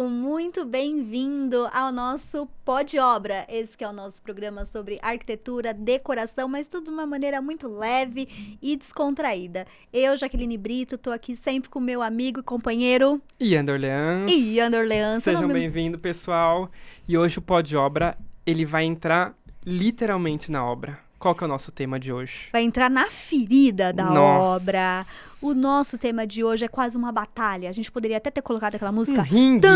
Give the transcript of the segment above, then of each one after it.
Muito bem-vindo ao nosso Pó de Obra. Esse que é o nosso programa sobre arquitetura, decoração, mas tudo de uma maneira muito leve e descontraída. Eu, Jaqueline Brito, tô aqui sempre com meu amigo e companheiro Ian Orleans. Ian Orleans. Sejam bem-vindos, pessoal. E hoje o Pó de Obra, ele vai entrar literalmente na obra. Qual que é o nosso tema de hoje? Vai entrar na ferida da Nossa. obra. O nosso tema de hoje é quase uma batalha. A gente poderia até ter colocado aquela música. Um ringue.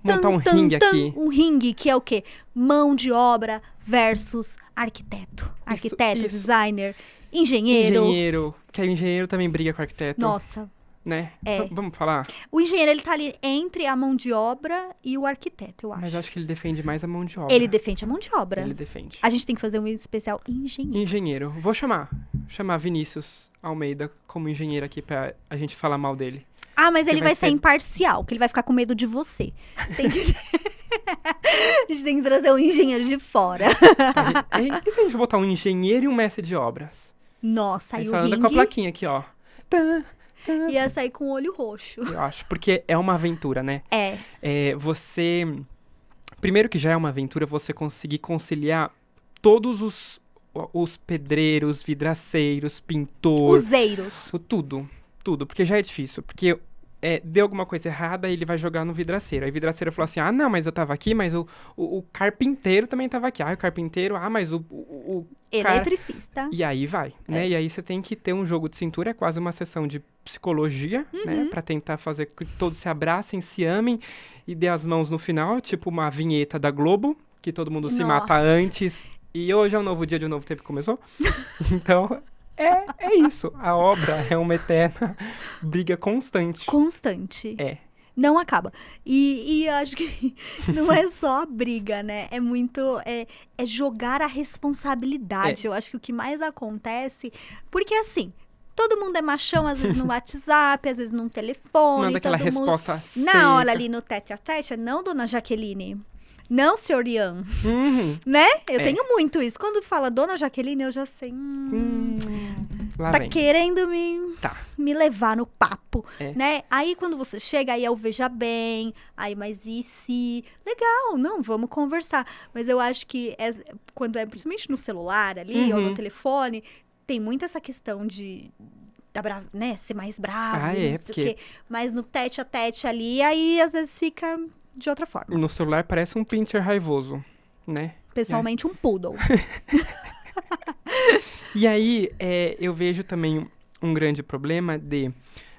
Montar um ringue aqui. Um ringue, que é o quê? Mão de obra versus arquiteto. Arquiteto, isso. designer, engenheiro. Engenheiro. Que o engenheiro também briga com o arquiteto. Nossa. Né? É. Vamos falar? O engenheiro, ele tá ali entre a mão de obra e o arquiteto, eu acho. Mas eu acho que ele defende mais a mão de obra. Ele defende a mão de obra. Ele defende. A gente tem que fazer um especial engenheiro. Engenheiro. Vou chamar Vinícius Almeida como engenheiro aqui pra a gente falar mal dele. Ah, mas Que ele vai vai ser ser- imparcial, porque ele vai ficar com medo de você. Tem que... A gente tem que trazer um engenheiro de fora. E se a gente botar um engenheiro e um mestre de obras? Nossa, aí Só o anda com a ringue plaquinha aqui, ó. Tá. ia sair com o olho roxo. Eu acho, porque é uma aventura, né? É. Primeiro que já é uma aventura você conseguir conciliar todos os pedreiros, vidraceiros, pintores, Useiros. tudo, porque já é difícil, porque deu alguma coisa errada e ele vai jogar no vidraceiro. Aí o vidraceiro falou assim, não, mas eu tava aqui, mas o carpinteiro também tava aqui. O carpinteiro, mas o cara... Eletricista. E aí vai, né? E aí você tem que ter um jogo de cintura, é quase uma sessão de psicologia, né? Pra tentar fazer com que todos se abracem, se amem e dê as mãos no final, tipo uma vinheta da Globo, que todo mundo se mata Nossa. antes. E hoje é um novo dia de um novo tempo que começou. Então, é isso. A obra é uma eterna briga constante. Constante. É. Não acaba. E eu acho que não é só a briga, né? É muito... É jogar a responsabilidade. Eu acho que o que mais acontece... Porque, assim, todo mundo é machão, às vezes no WhatsApp, às vezes no telefone. Manda aquela todo mundo... resposta seca. Na hora ali no tete a tete, não, dona Jaqueline. Não, senhor Ian. Uhum. Né? Eu tenho muito isso. Quando fala dona Jaqueline, eu já sei. Lá Tá vem. querendo Tá. me levar no papo, É. né? Aí quando você chega, aí é o veja bem, aí mas e se? Legal, não, vamos conversar. Mas eu acho que quando é principalmente no celular ali ou no telefone, tem muito essa questão de né, ser mais bravo, não sei porque- o quê. Mas no tete a tete ali, aí às vezes fica de outra forma. No celular parece um pincher raivoso, né? Pessoalmente, um poodle. E aí, eu vejo também um grande problema de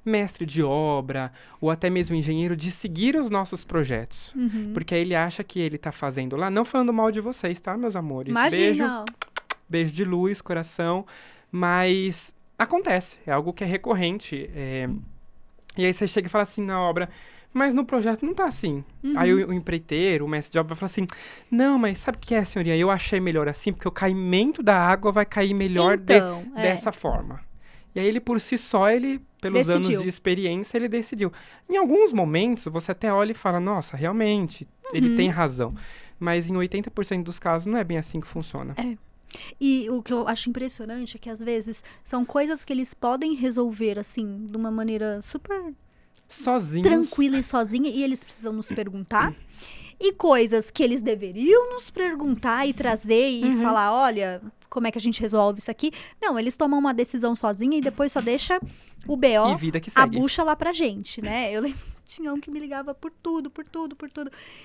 mestre de obra, ou até mesmo engenheiro, de seguir os nossos projetos. Porque aí ele acha que ele tá fazendo lá, não falando mal de vocês, tá, meus amores? Imagina. Beijo de luz, coração, mas acontece, é algo que é recorrente. E aí você chega e fala assim na obra, mas no projeto não tá assim. Aí o empreiteiro, o mestre de obra vai falar assim, não, mas sabe o que é, senhoria? Eu achei melhor assim, porque o caimento da água vai cair melhor Então, dessa forma. E aí ele, por si só, pelos Decidiu. anos de experiência, ele decidiu. Em alguns momentos, você até olha e fala, nossa, realmente, ele tem razão. Mas em 80% dos casos, não é bem assim que funciona. E o que eu acho impressionante é que, às vezes, são coisas que eles podem resolver, assim, de uma maneira super Sozinhos. tranquila e sozinha, e eles precisam nos perguntar. E coisas que eles deveriam nos perguntar e trazer e falar, olha, como é que a gente resolve isso aqui? Não, eles tomam uma decisão sozinha e depois só deixa o E BO, vida que a segue. bucha lá pra gente, né? Eu lembro, tinha um que me ligava por tudo.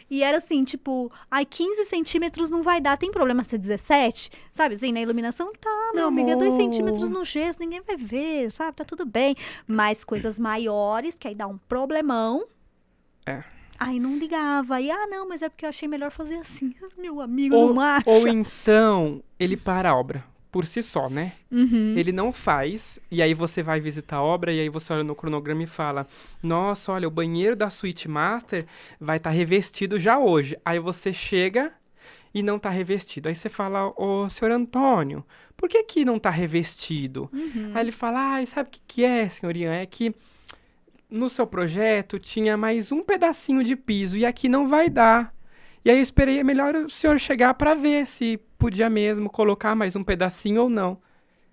E era assim, tipo, 15 centímetros não vai dar, tem problema ser 17? Sabe, assim, na iluminação, tá, meu amigo, é 2 amor. centímetros no gesso, ninguém vai ver, sabe, tá tudo bem. Mas coisas maiores, que aí dá um problemão, aí não ligava. Aí, não, mas é porque eu achei melhor fazer assim. Meu amigo, não acha? Ou então, ele para a obra, por si só, né? Uhum. Ele não faz, e aí você vai visitar a obra, e aí você olha no cronograma e fala, nossa, olha, o banheiro da suíte master vai estar revestido já hoje. Aí você chega e não tá revestido. Aí você fala, ô, senhor Antônio, por que que não tá revestido? Aí ele fala, sabe o que é, senhorinha? É que no seu projeto tinha mais um pedacinho de piso, e aqui não vai dar. E aí eu esperei, melhor o senhor chegar para ver se podia mesmo colocar mais um pedacinho ou não.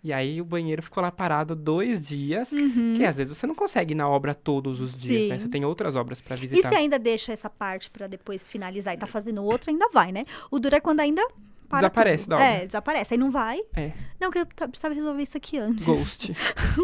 E aí o banheiro ficou lá parado 2 dias, que às vezes você não consegue ir na obra todos os dias, né? Sim. Você tem outras obras pra E visitar. se ainda deixa essa parte pra depois finalizar e tá fazendo outra, ainda vai, né? O duro é quando ainda para Desaparece tudo. da obra. É, desaparece. Aí não vai. É. Não, que eu precisava resolver isso aqui antes. Ghost.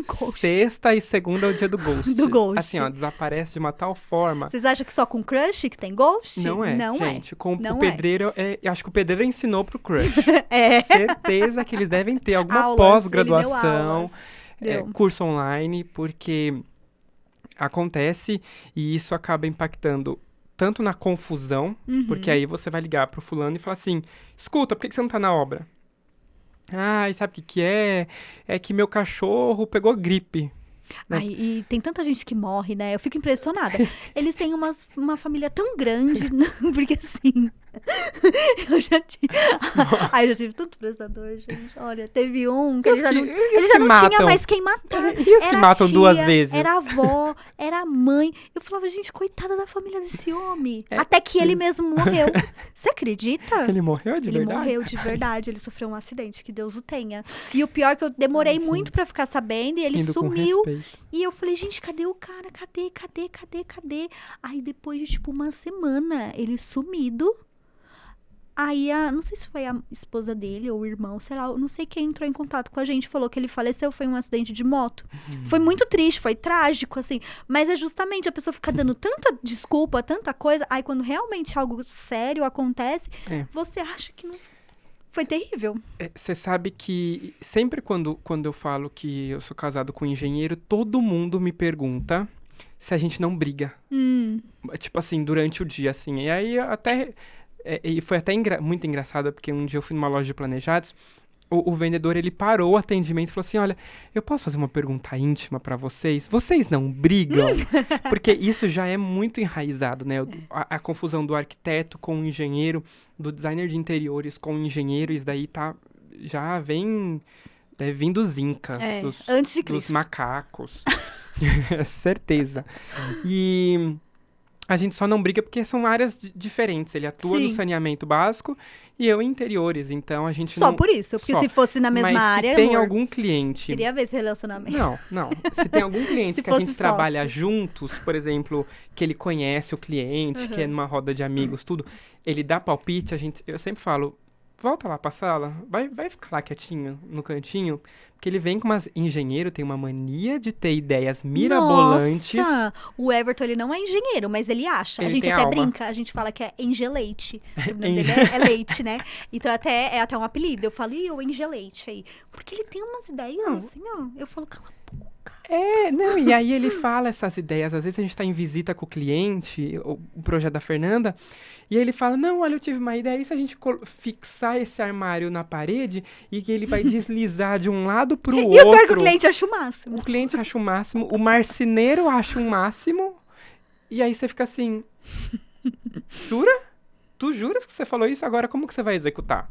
Ghost. Sexta e segunda é o dia do ghost. Do ghost. Assim, ó, desaparece de uma tal forma. Vocês acham que só com crush que tem ghost? Não é, Não gente. Com Não o pedreiro, eu acho que o pedreiro ensinou pro crush. É. Certeza que eles devem ter alguma Aulas, pós-graduação, ele deu aulas. Deu. curso online, porque acontece e isso acaba impactando tanto na confusão, porque aí você vai ligar pro fulano e falar assim, escuta, por que você não tá na obra? Ah, e sabe o que é? É que meu cachorro pegou gripe. Né? Ai, e tem tanta gente que morre, né? Eu fico impressionada. Eles têm uma família tão grande, porque assim. Eu já tive. Ai, já tive tanto prestador, gente. Olha, teve um que ele já não tinha mais quem matar. E os que matam tia, 2 vezes? Era a avó, era a mãe. Eu falava, gente, coitada da família desse homem. Até que ele mesmo morreu. Você acredita? Ele morreu de verdade? Ele morreu de verdade. Ele sofreu um acidente, que Deus o tenha. E o pior é que eu demorei muito pra ficar sabendo e ele Indo com sumiu. respeito. E eu falei, gente, cadê o cara? Cadê? Aí depois de, tipo, uma semana, ele sumido. Aí, não sei se foi a esposa dele ou o irmão, sei lá, não sei quem entrou em contato com a gente, falou que ele faleceu, foi um acidente de moto. Foi muito triste, foi trágico, assim. Mas é justamente a pessoa fica dando tanta desculpa, tanta coisa, aí quando realmente algo sério acontece, você acha que não foi terrível. Você sabe que sempre quando eu falo que eu sou casado com um engenheiro, todo mundo me pergunta se a gente não briga. Tipo assim, durante o dia, assim. E aí até... e foi até muito engraçado, porque um dia eu fui numa loja de planejados, o vendedor, ele parou o atendimento e falou assim, olha, eu posso fazer uma pergunta íntima pra vocês? Vocês não brigam? Porque isso já é muito enraizado, né? A confusão do arquiteto com o engenheiro, do designer de interiores com o engenheiro, isso daí já vem vindo dos incas, antes de dos Cristo. macacos. Certeza. E... a gente só não briga porque são áreas diferentes. Ele atua no saneamento básico e eu em interiores. Então a gente Só não... por isso. Porque se fosse na mesma área, se tem amor, algum cliente... queria ver esse relacionamento. Não. Se tem algum cliente Se que a gente fosse trabalha sócio. juntos, por exemplo, que ele conhece o cliente, que é numa roda de amigos, tudo, ele dá palpite, eu sempre falo, volta lá pra sala, vai ficar lá quietinho, no cantinho, porque ele vem com engenheiro, tem uma mania de ter ideias mirabolantes. Nossa! O Everton, ele não é engenheiro, mas ele acha. Ele a gente tem até alma. brinca, a gente fala que é Engeleite. O nome dele é Leite, né? Então é até um apelido. Eu falo, o Engeleite aí. Porque ele tem umas ideias assim, ó. Eu falo, cala a boca. E aí ele fala essas ideias. Às vezes a gente tá em visita com o cliente, o projeto da Fernanda, e ele fala, não, olha, eu tive uma ideia, e se a gente fixar esse armário na parede e que ele vai deslizar de um lado pro outro? E o pior é que o cliente acha o máximo. O cliente acha o máximo, o marceneiro acha o máximo, e aí você fica assim, jura? Tu juras que você falou isso? Agora como que você vai executar?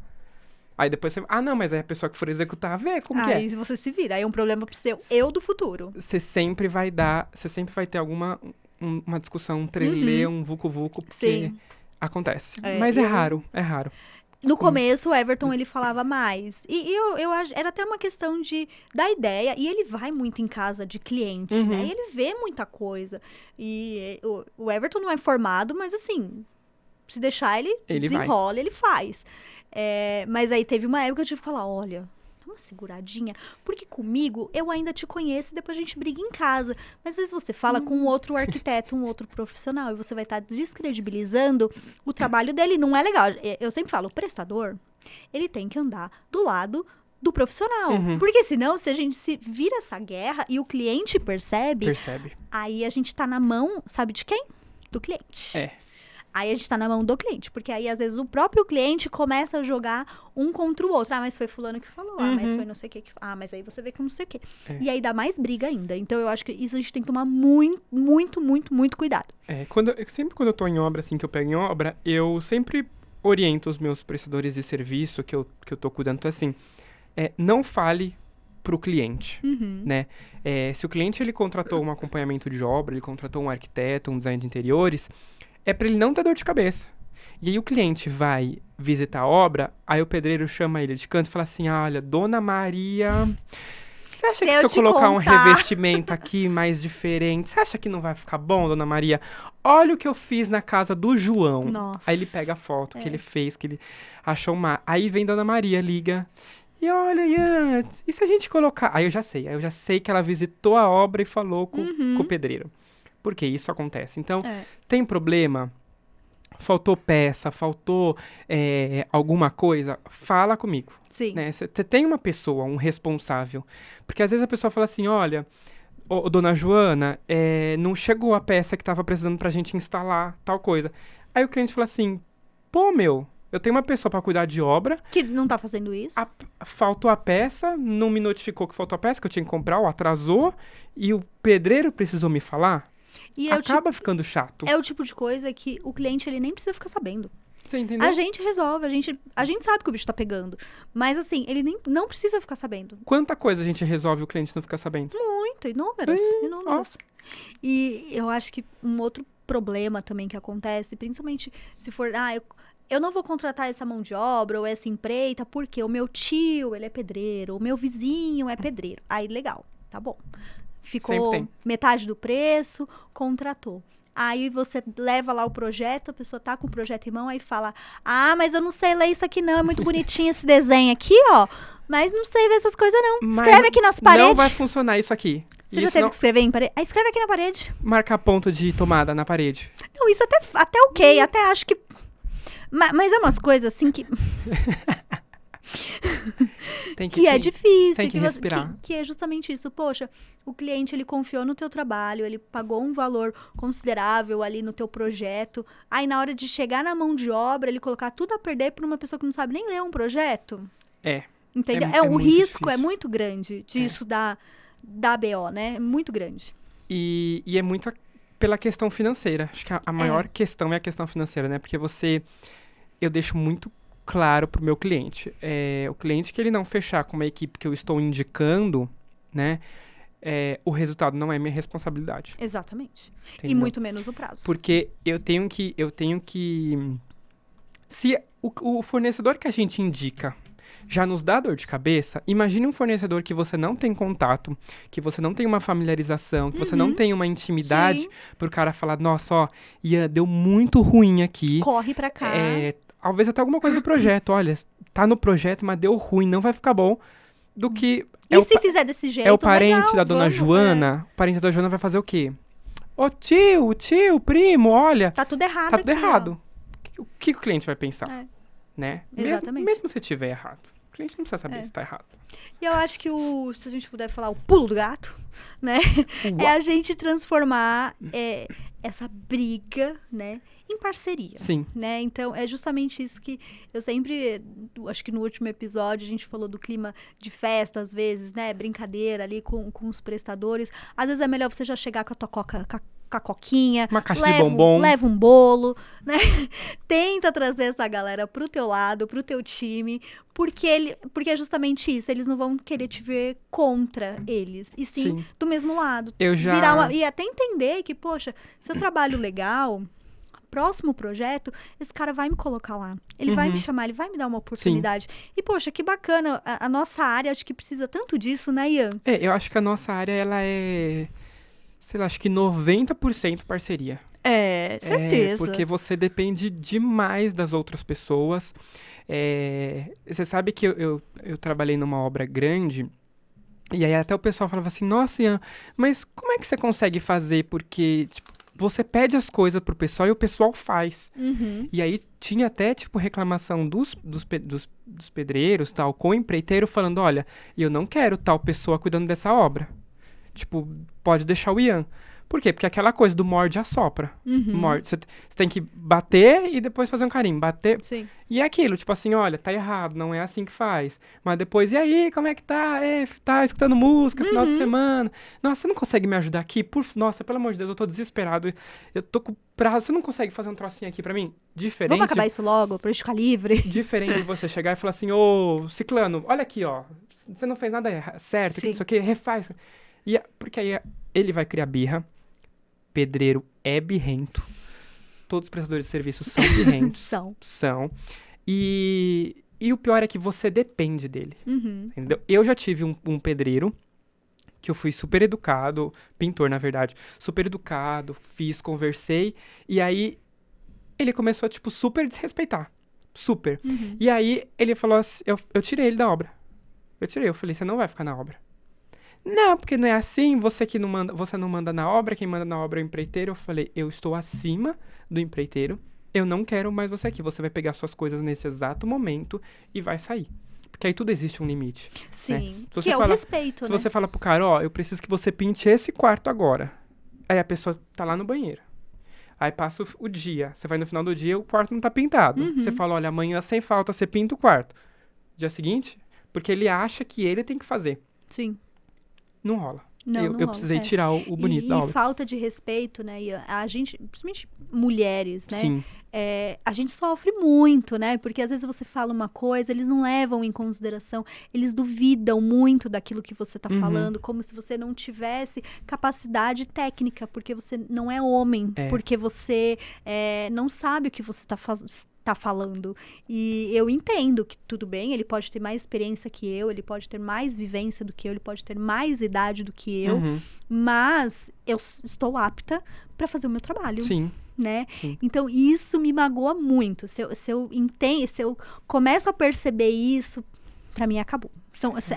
Aí depois você... não, mas aí a pessoa que for executar, vê como que é. Aí você se vira. Aí é um problema pro seu eu do futuro. Você sempre vai ter uma discussão, um trelê, um vucu-vucu, porque acontece. Mas é raro. No começo, o Everton, ele falava mais. E eu acho, era até uma questão da ideia. E ele vai muito em casa de cliente, né? E ele vê muita coisa. E o Everton não é formado, mas assim, se deixar, ele desenrola, ele faz. Mas aí teve uma época que eu tive que falar, olha, dá uma seguradinha. Porque comigo, eu ainda te conheço e depois a gente briga em casa. Mas às vezes você fala com um outro arquiteto, um outro profissional, e você vai estar descredibilizando o trabalho dele. Não é legal. Eu sempre falo, o prestador, ele tem que andar do lado do profissional. Porque senão, se a gente se vira essa guerra e o cliente percebe, aí a gente tá na mão, sabe de quem? Do cliente. Aí a gente tá na mão do cliente, porque aí às vezes o próprio cliente começa a jogar um contra o outro. Mas foi fulano que falou, mas foi não sei o que. Mas aí você vê que não sei o que. E aí dá mais briga ainda. Então eu acho que isso a gente tem que tomar muito, muito, muito, muito cuidado. Sempre quando eu tô em obra, assim, que eu pego em obra, eu sempre oriento os meus prestadores de serviço que eu tô cuidando. Então, assim, não fale pro cliente, né? Se o cliente, ele contratou um acompanhamento de obra, ele contratou um arquiteto, um design de interiores... é pra ele não ter dor de cabeça. E aí o cliente vai visita a obra, aí o pedreiro chama ele de canto e fala assim, olha, Dona Maria, você acha que se eu colocar um revestimento aqui mais diferente, você acha que não vai ficar bom, Dona Maria? Olha o que eu fiz na casa do João. Nossa. Aí ele pega a foto que ele fez, que ele achou uma... Aí vem Dona Maria, liga... E olha, Ian, e se a gente colocar... Aí eu já sei que ela visitou a obra e falou com o pedreiro. Por que isso acontece? Então, tem problema? Faltou peça, faltou alguma coisa? Fala comigo. Sim. Você tem uma pessoa, um responsável. Porque às vezes a pessoa fala assim, olha, dona Joana, não chegou a peça que estava precisando pra gente instalar tal coisa. Aí o cliente fala assim, pô, meu... Eu tenho uma pessoa para cuidar de obra. Que não tá fazendo isso. Faltou a peça, não me notificou que faltou a peça, que eu tinha que comprar, ou atrasou, e o pedreiro precisou me falar. E acaba ficando chato. É o tipo de coisa que o cliente ele nem precisa ficar sabendo. Você entendeu? A gente resolve, a gente sabe que o bicho tá pegando. Mas assim, ele nem não precisa ficar sabendo. Quanta coisa a gente resolve e o cliente não fica sabendo? Muito, inúmeras. E eu acho que um outro problema também que acontece, principalmente se for... Eu não vou contratar essa mão de obra ou essa empreita porque o meu tio, ele é pedreiro, o meu vizinho é pedreiro. Aí, legal, tá bom. Ficou metade do preço, contratou. Aí você leva lá o projeto, a pessoa tá com o projeto em mão, aí fala, mas eu não sei ler isso aqui não, é muito bonitinho esse desenho aqui, ó, mas não sei ver essas coisas não. Escreve aqui nas paredes. Não vai funcionar isso aqui. Você já teve que escrever em parede? Escreve aqui na parede. Marcar ponto de tomada na parede. Não, isso até ok, até acho que... Mas é umas coisas assim que... que é difícil. Tem que respirar. Que é justamente isso. Poxa, o cliente, ele confiou no teu trabalho, ele pagou um valor considerável ali no teu projeto. Aí, na hora de chegar na mão de obra, ele colocar tudo a perder por uma pessoa que não sabe nem ler um projeto. Entendeu? O risco é muito grande disso da BO, né? É muito grande. E é muito pela questão financeira. Acho que a maior questão é a questão financeira, né? Porque eu deixo muito claro pro meu cliente. O cliente que ele não fechar com uma equipe que eu estou indicando, né? O resultado não é minha responsabilidade. Exatamente. Entendeu? E muito menos o prazo. Porque eu tenho que... Se o fornecedor que a gente indica já nos dá dor de cabeça, imagine um fornecedor que você não tem contato, que você não tem uma familiarização, que você não tem uma intimidade, pro cara falar, nossa, ó, Ian, deu muito ruim aqui. Corre pra cá. Talvez até alguma coisa do projeto, olha, tá no projeto, mas deu ruim, não vai ficar bom, do que... se fizer desse jeito, é o parente legal, da dona Joana, o parente da dona Joana vai fazer o quê? Ô tio, primo, olha... Tá tudo errado Tá tudo aqui, errado. O que o cliente vai pensar? Né? Exatamente. Mesmo se tiver errado. O cliente não precisa saber se tá errado. E eu acho que se a gente puder falar o pulo do gato, né? É a gente transformar essa briga, né? Em parceria. Sim. Né? Então, é justamente isso que eu sempre... Acho que no último episódio a gente falou do clima de festa, às vezes, né? Brincadeira ali com os prestadores. Às vezes é melhor você já chegar com a tua com a coquinha. Uma caixa de bombom. Leva um bolo, né? Tenta trazer essa galera pro teu lado, pro teu time. Porque é justamente isso. Eles não vão querer te ver contra eles. E sim. Do mesmo lado. E até entender que, poxa, seu trabalho legal... próximo projeto, esse cara vai me colocar lá. Ele vai me chamar, ele vai me dar uma oportunidade. Sim. E, poxa, que bacana. A nossa área, acho que precisa tanto disso, né, Ian? Eu acho que a nossa área, ela é... Sei lá, acho que 90% parceria. Certeza. Porque você depende demais das outras pessoas. Você sabe que eu trabalhei numa obra grande... E aí até o pessoal falava assim, nossa, Ian, mas como é que você consegue fazer? Porque, tipo, você pede as coisas pro pessoal e o pessoal faz. E aí tinha até, tipo, reclamação dos pedreiros, tal, com o empreiteiro falando, olha, eu não quero tal pessoa cuidando dessa obra. Tipo, pode deixar o Ian. Por quê? Porque aquela coisa do morde e assopra. Você tem que bater e depois fazer um carinho. Bater. Sim. E é aquilo, tipo assim, olha, tá errado, não é assim que faz. Mas depois, e aí, como é que tá? Tá escutando música, final de semana. Nossa, você não consegue me ajudar aqui? Nossa, pelo amor de Deus, eu tô desesperado. Eu tô com prazo. Você não consegue fazer um trocinho aqui pra mim? Diferente. Vamos acabar isso logo, pra gente ficar livre. Diferente de você chegar e falar assim, ô, ciclano, olha aqui, ó. Você não fez nada certo, isso aqui, refaz. Porque aí ele vai criar birra. Pedreiro é birrento. Todos os prestadores de serviço são birrentos. São. E o pior é que você depende dele, entendeu? Eu já tive um pedreiro que eu fui super educado, pintor, na verdade, super educado, conversei, e aí ele começou a, tipo, super desrespeitar. Super. E aí ele falou assim, eu tirei ele da obra. Eu falei, você não vai ficar na obra. Não, porque não é assim, você não manda na obra, quem manda na obra é o empreiteiro. Eu falei, eu estou acima do empreiteiro, eu não quero mais você aqui. Você vai pegar suas coisas nesse exato momento e vai sair. Porque aí tudo existe um limite. Sim, Né? que é o respeito, Se né? você fala pro cara, ó, eu preciso que você pinte esse quarto agora. Aí a pessoa tá lá no banheiro. Aí passa o dia. Você vai no final do dia, o quarto não tá pintado. Você fala, olha, amanhã sem falta você pinta o quarto. Dia seguinte, porque ele acha que ele tem que fazer. Sim. Não rola. Não Eu rola, precisei tirar o bonito da E obra. falta de respeito, né? E a gente, principalmente mulheres, né? Sim. A gente sofre muito, né? Porque às vezes você fala uma coisa, eles não levam em consideração, eles duvidam muito daquilo que você tá falando, como se você não tivesse capacidade técnica, porque você não é homem, porque você não sabe o que você tá falando. E eu entendo que tudo bem, ele pode ter mais experiência que eu, ele pode ter mais vivência do que eu, ele pode ter mais idade do que eu, mas eu estou apta para fazer o meu trabalho. Sim. Né? Sim. Então, isso me magoa muito. Se eu entendo, se eu começo a perceber isso, pra mim acabou.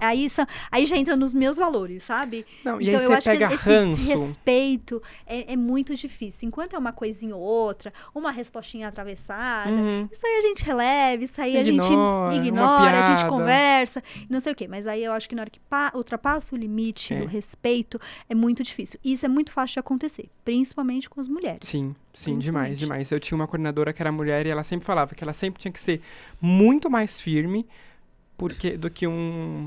Aí já entra nos meus valores, sabe? Não, e então, aí eu você acho pega que ranço. esse respeito é muito difícil. Enquanto é uma coisinha ou outra, uma respostinha atravessada, isso aí a gente releva, isso aí a gente ignora, a gente conversa, não sei o quê. Mas aí eu acho que na hora que ultrapassa o limite do respeito, é muito difícil. E isso é muito fácil de acontecer, principalmente com as mulheres. Sim, demais. Eu tinha uma coordenadora que era mulher e ela sempre falava que ela sempre tinha que ser muito mais firme do que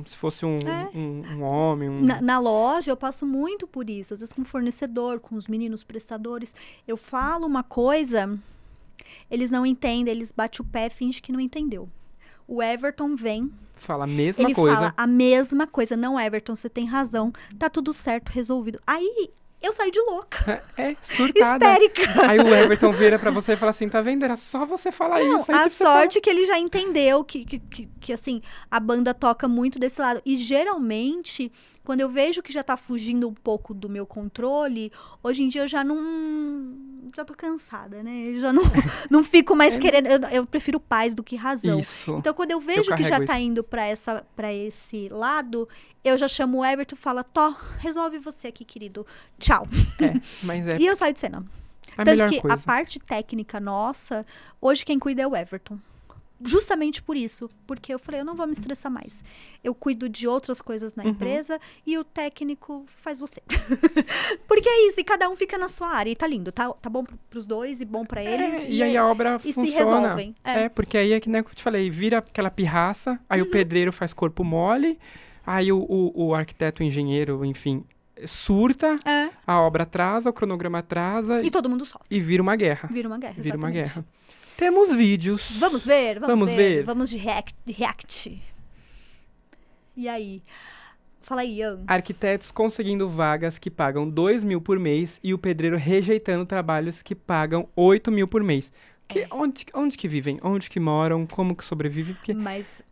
se fosse um homem. Na loja, eu passo muito por isso. Às vezes com o fornecedor, com os meninos prestadores. Eu falo uma coisa, eles não entendem, eles batem o pé e fingem que não entendeu. O Everton vem... Fala a mesma ele coisa. Ele fala a mesma coisa. Não, Everton, você tem razão. Tá tudo certo, resolvido. Aí... eu saí de louca. Surtada. Histérica. Aí o Everton vira pra você e fala assim, tá vendo? Era só você falar isso. Aí, a tipo, sorte que ele já entendeu que, assim, a banda toca muito desse lado. E, geralmente, quando eu vejo que já tá fugindo um pouco do meu controle, hoje em dia eu já já tô cansada, né? Eu já não fico mais querendo... Eu prefiro paz do que razão. Isso. Então, quando eu vejo que já tá indo pra esse lado, eu já chamo o Everton e falo, resolve você aqui, querido. Tchau. E eu saio de cena. Tanto que a parte técnica nossa, hoje quem cuida é o Everton. Justamente por isso. Porque eu falei, eu não vou me estressar mais. Eu cuido de outras coisas na empresa e o técnico faz você. Porque é isso, e cada um fica na sua área. E tá lindo, tá bom pros dois e bom pra eles. E aí a obra funciona. E se resolvem. Porque aí é que nem eu te falei, vira aquela pirraça, aí o pedreiro faz corpo mole, aí o arquiteto, o engenheiro, enfim... surta, a obra atrasa, o cronograma atrasa. E todo mundo sofre. E vira uma guerra. Vira uma guerra. Temos vídeos. Vamos ver. Vamos de react. E aí? Fala aí, Ian. Arquitetos conseguindo vagas que pagam 2 mil por mês e o pedreiro rejeitando trabalhos que pagam 8 mil por mês. Onde que vivem? Onde que moram? Como que sobrevivem? Mas...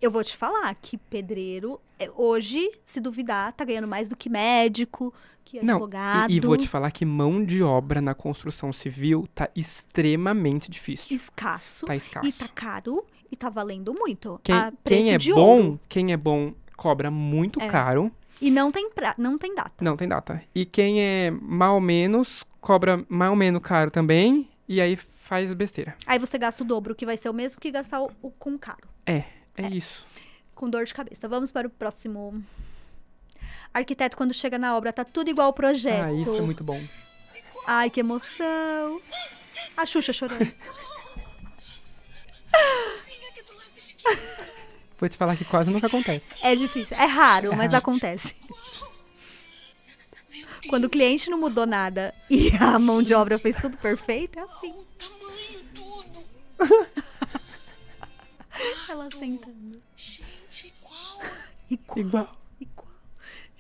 eu vou te falar que pedreiro, hoje, se duvidar, tá ganhando mais do que médico, que advogado. E vou te falar que mão de obra na construção civil tá extremamente difícil. Escasso. Tá escasso. E tá caro e tá valendo muito. Quem é bom cobra muito caro. E não tem data. Não tem data. E quem é mal ou menos, cobra mal ou menos caro também, e aí faz besteira. Aí você gasta o dobro, que vai ser o mesmo que gastar o com caro. É isso. Com dor de cabeça. Vamos para o próximo. Arquiteto, quando chega na obra, tá tudo igual ao projeto. Isso é muito bom. Ai, que emoção. A Xuxa chorando. Vou te falar que quase nunca acontece. É difícil. É raro, mas acontece. Quando o cliente não mudou nada e a mão de obra fez tudo perfeito, é assim. Tamanho tudo. Ela sentando. Gente, igual. Igual.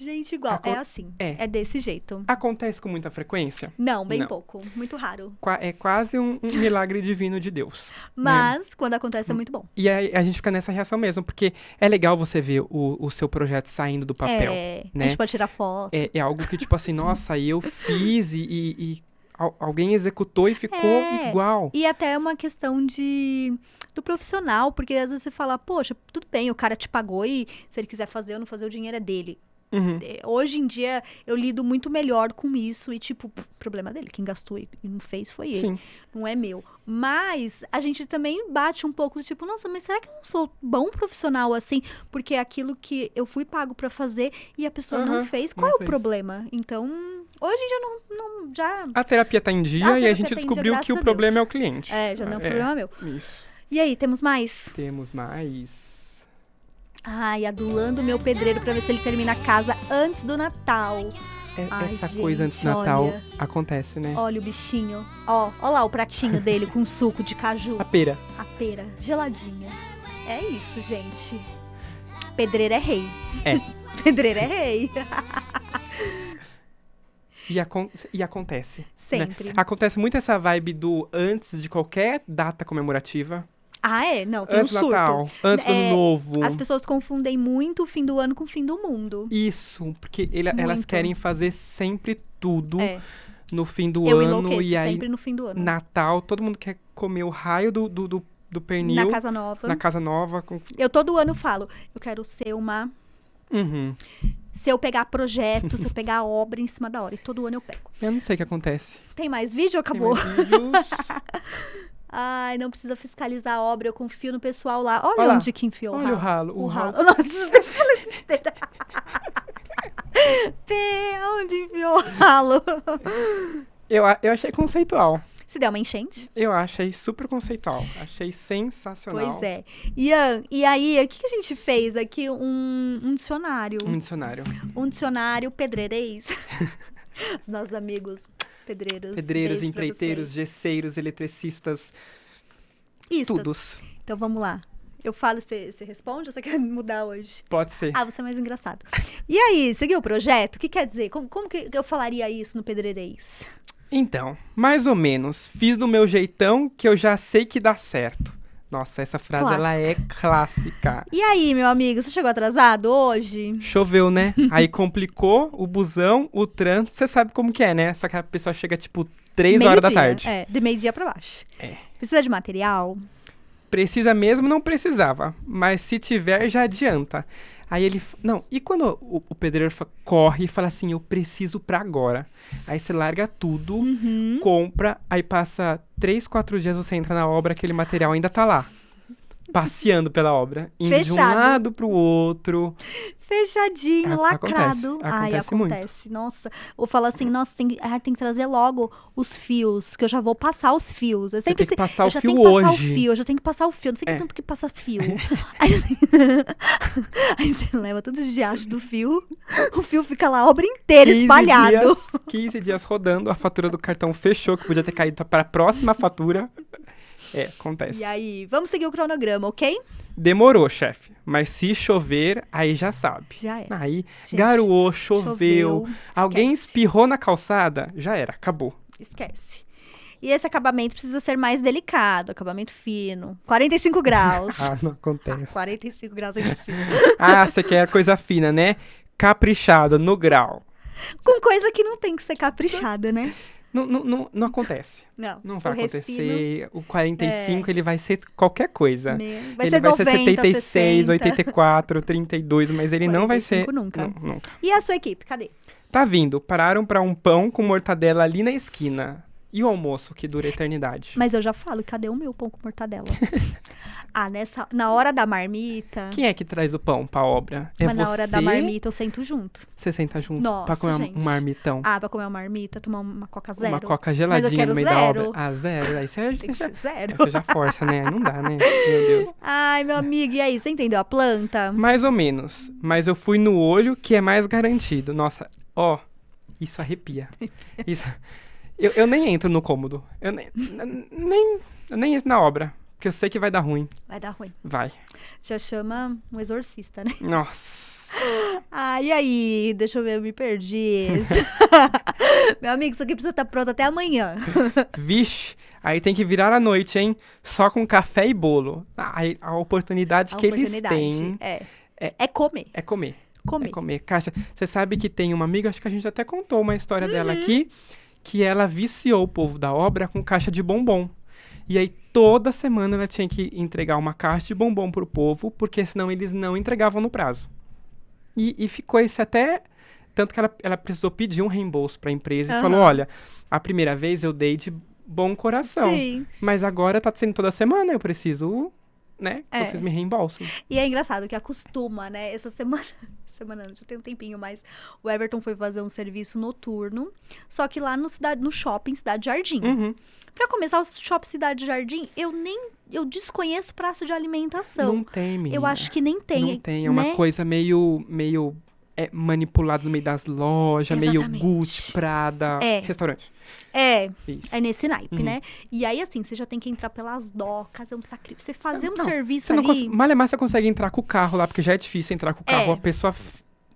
Gente, igual. É assim. É. É desse jeito. Acontece com muita frequência? Não, bem Não. pouco. Muito raro. É quase um milagre divino de Deus. Mas, quando acontece, é muito bom. E aí a gente fica nessa reação mesmo, porque é legal você ver o seu projeto saindo do papel, A né? gente pode tirar foto. É algo que, tipo assim, nossa, eu fiz e alguém executou e ficou igual. E até é uma questão do profissional, porque às vezes você fala, poxa, tudo bem, o cara te pagou e se ele quiser fazer ou não fazer, o dinheiro é dele. Uhum. Hoje em dia, eu lido muito melhor com isso e, tipo, problema dele. Quem gastou e não fez foi ele. Sim. Não é meu. Mas a gente também bate um pouco do tipo, nossa, mas será que eu não sou bom profissional assim? Porque é aquilo que eu fui pago pra fazer e a pessoa não fez. Qual não é o fez. problema? Então, hoje em dia não já... A terapia tá em dia e a terapia gente tá em dia, descobriu que graças o a problema Deus. é o cliente. Já não é um problema meu. Isso. E aí, temos mais? Temos mais. Ai, adulando o meu pedreiro pra ver se ele termina a casa antes do Natal. Ai, Essa gente, coisa antes do Natal olha. acontece, né? Olha o bichinho. Ó lá o pratinho dele com suco de caju. A pera. A pera, geladinha. É isso, gente. Pedreiro é rei. É. Pedreiro é rei. E acontece. Sempre. Né? Acontece muito essa vibe do antes de qualquer data comemorativa. Ah, é? Não, tem um Antes do surto. Natal, antes do Ano Novo. As pessoas confundem muito o fim do ano com o fim do mundo. Isso, porque elas Muito. querem fazer sempre tudo É. no fim do Eu ano. enlouqueço E aí, sempre no fim do ano. Natal, todo mundo quer comer o raio do pernil. Na casa nova. Na casa nova. Eu todo ano falo, eu quero ser uma... Uhum. Se eu pegar projeto, se eu pegar obra em cima da hora. E todo ano eu pego. Eu não sei o que acontece. Tem mais vídeo? Acabou. Tem mais vídeos. Ai, não precisa fiscalizar a obra, eu confio no pessoal lá. Olha Olha lá. onde que enfiou Olha o o ralo. O ralo. Nossa, eu falei besteira. Pê, onde enfiou o ralo? Eu achei conceitual. Se der uma enchente. Eu achei super conceitual. Achei sensacional. Pois é. Ian, e aí, o que a gente fez aqui? Um dicionário. Um dicionário. Um dicionário pedreirês. Os nossos amigos pedreiros. Pedreiros, beijo pra empreiteiros, vocês. gesseiros, eletricistas, Istas. todos. Então vamos lá. Eu falo, você responde ou você quer mudar hoje? Pode ser. Ah, você é mais engraçado. E aí, seguiu o projeto? O que quer dizer? Como que eu falaria isso no pedreirês? Então, mais ou menos. Fiz do meu jeitão que eu já sei que dá certo. Nossa, essa frase, ela é clássica. E aí, meu amigo, você chegou atrasado hoje? Choveu, né? Aí complicou o busão, o trânsito. Você sabe como que é, né? Só que a pessoa chega, tipo, 3 horas da tarde. É, de meio-dia pra baixo. É. Precisa de material? Precisa mesmo, não precisava. Mas se tiver, já adianta. Aí ele... Não, e quando o pedreiro corre e fala assim, eu preciso pra agora. Aí você larga tudo, compra, aí passa 3, 4 dias, você entra na obra, aquele material ainda tá lá. Passeando pela obra. Indo de um Fechado. lado pro outro. Fechadinho, lacrado. Ai, Acontece muito. acontece. Nossa. Ou fala assim, nossa, tem que trazer logo os fios, que eu já vou passar os fios. Eu sempre tem que passar eu o já fio tenho que passar hoje. o fio, eu já tenho que passar o fio. Não sei que tanto que passa fio. Aí você leva todo o diacho do fio, o fio fica lá a obra inteira, 15 espalhado. 15 dias rodando, a fatura do cartão fechou, que podia ter caído para a próxima fatura. Acontece. E aí, vamos seguir o cronograma, ok? Demorou, chefe. Mas se chover, aí já sabe. Já é. Aí, Gente, garoou, choveu, alguém esquece. espirrou na calçada, já era, acabou. Esquece. E esse acabamento precisa ser mais delicado, acabamento fino. 45 graus. Ah, não acontece. 45 graus é impossível. Ah, você quer coisa fina, né? Caprichado, no grau. Com coisa que não tem que ser caprichada, né? Não acontece. Não. Não vai o refino, acontecer. O 45, ele vai ser qualquer coisa. Vai Ele ser vai 90, ser 76, 60. 84, 32, mas ele não vai ser... 45 nunca. Não, nunca. E a sua equipe, cadê? Tá vindo. Pararam pra um pão com mortadela ali na esquina. E o almoço, que dura a eternidade? Mas eu já falo, cadê o meu pão com mortadela? Na hora da marmita... Quem é que traz o pão pra obra? É Mas na hora da você? marmita eu sento junto. Você senta junto Nossa, pra comer gente. um marmitão? Ah, pra comer uma marmita, tomar uma coca zero. Uma coca Mas geladinha eu quero no meio da zero. obra? Ah, zero. Aí você Tem que já, ser zero. você já força, né? Não dá, né? Meu Deus. Ai, meu amigo, e aí, você entendeu a planta? Mais ou menos. Mas eu fui no olho, que é mais garantido. Nossa, ó, isso arrepia. Isso... Eu nem entro no cômodo. Eu nem entro na obra. Porque eu sei que vai dar ruim. Vai dar ruim. Vai. Já chama um exorcista, né? Nossa. E aí? Deixa eu ver, eu me perdi. Meu amigo, isso aqui precisa estar pronto até amanhã. Vixe, aí tem que virar à noite, hein? Só com café e bolo. Aí a oportunidade que eles têm é comer. é comer. Comer. É comer. Caixa, você sabe que tem uma amiga, acho que a gente até contou uma história dela aqui, que ela viciou o povo da obra com caixa de bombom. E aí, toda semana ela tinha que entregar uma caixa de bombom pro povo, porque senão eles não entregavam no prazo. E ficou esse até... Tanto que ela precisou pedir um reembolso pra empresa e falou, olha, a primeira vez eu dei de bom coração. Sim. Mas agora tá sendo toda semana, eu preciso, né, que vocês me reembolsem. E é engraçado que acostuma, né? Essa semana, já tem um tempinho, mas o Everton foi fazer um serviço noturno, só que lá no shopping Cidade Jardim. Pra começar, o shopping Cidade Jardim, eu desconheço praça de alimentação. Não tem, menina. Eu acho que nem tem. Não tem, é uma coisa meio manipulada no meio das lojas, Exatamente. meio Gucci, Prada, restaurante. Isso. É nesse naipe, né? E aí, assim, você já tem que entrar pelas docas, é um sacrifício. Você fazer um serviço ali... Malemar você consegue entrar com o carro lá, porque já é difícil entrar com o carro, a pessoa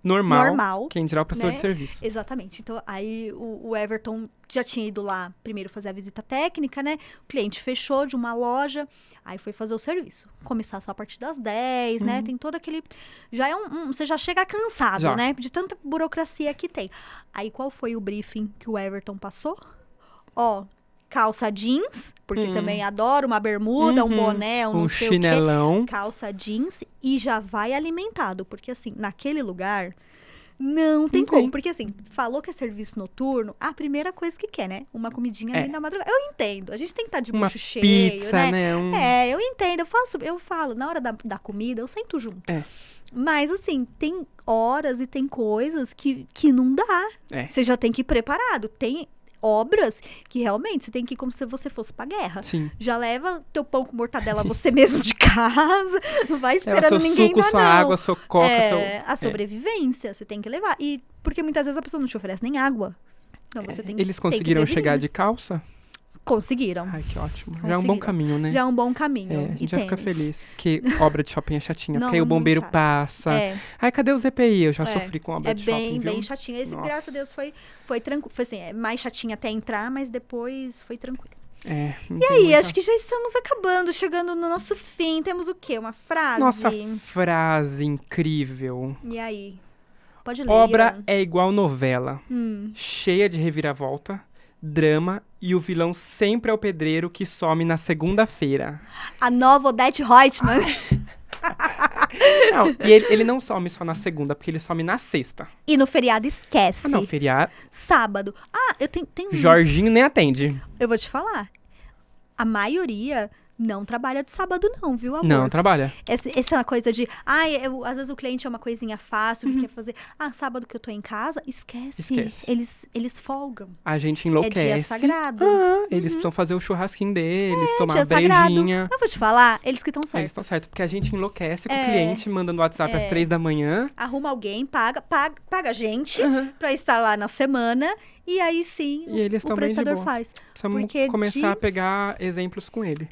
normal, quem dirá o prestador né? de serviço. Exatamente. Então, aí o Everton já tinha ido lá primeiro fazer a visita técnica, né? O cliente fechou de uma loja, aí foi fazer o serviço. Começar só a partir das 10, né? Tem todo aquele... Já é você já chega cansado, né? De tanta burocracia que tem. Aí, qual foi o briefing que o Everton passou? Calça jeans, porque também adoro uma bermuda, um boné, um não sei chinelão. O quê. Calça jeans e já vai alimentado. Porque, assim, naquele lugar, não tem como. Porque, assim, falou que é serviço noturno, a primeira coisa que quer, né? Uma comidinha ali na madrugada. Eu entendo. A gente tem que estar de bucho cheio, pizza, né? Eu entendo. Eu falo, na hora da comida, eu sento junto. Mas, assim, tem horas e tem coisas que não dá. Você já tem que ir preparado. Tem obras que realmente você tem que ir como se você fosse pra guerra. Sim. Já leva teu pão com mortadela você mesmo de casa, não vai esperando ninguém suco, dar, sua não. água, sua coca, a sobrevivência, você tem que levar. E porque muitas vezes a pessoa não te oferece nem água. Então você tem Eles tem conseguiram que chegar de calça? Conseguiram. Ai, que ótimo. Já é um bom caminho, né? Já é um bom caminho. A gente já fica feliz. Porque obra de shopping é chatinha. Porque aí o Não, bombeiro chato. passa. Ai, cadê os EPI? Eu já sofri com obra de shopping, viu? Bem chatinho. Esse, graças a Deus, foi tranquilo. Foi assim, mais chatinho até entrar, mas depois foi tranquilo. E aí, acho que já estamos acabando, chegando no nosso fim. Temos o quê? Uma frase? Nossa frase incrível. E aí? Pode ler. Obra Ian. é igual novela. Cheia de reviravolta, drama e o vilão sempre é o pedreiro que some na segunda-feira. A nova Odete Reutemann. Não, e ele não some só na segunda, porque ele some na sexta. E no feriado esquece. Não, feriado. Sábado. Eu tenho... Jorginho nem atende. Eu vou te falar. A maioria não trabalha de sábado não, viu, amor? Não, trabalha. Essa coisa de... às vezes o cliente é uma coisinha fácil que quer fazer. Sábado que eu tô em casa, esquece. Eles folgam. A gente enlouquece. É dia sagrado. Eles precisam fazer o churrasquinho deles, tomar dia uma brejinha. sagrado. Eu vou te falar, eles que estão Eles certos. estão certos, porque a gente enlouquece com o cliente mandando WhatsApp às 3 da manhã. Arruma alguém, paga a gente pra estar lá na semana. E aí sim, E eles o prestador faz. Precisamos Porque começar a pegar exemplos com ele.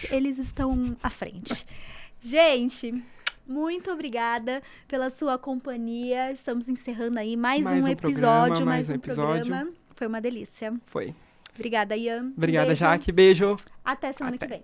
Eles estão à frente. Gente, muito obrigada pela sua companhia. Estamos encerrando aí mais um episódio. Programa. Foi uma delícia. Foi. Obrigada, Ian. Obrigada, Beijo. Jaque. Beijo. Até semana que vem.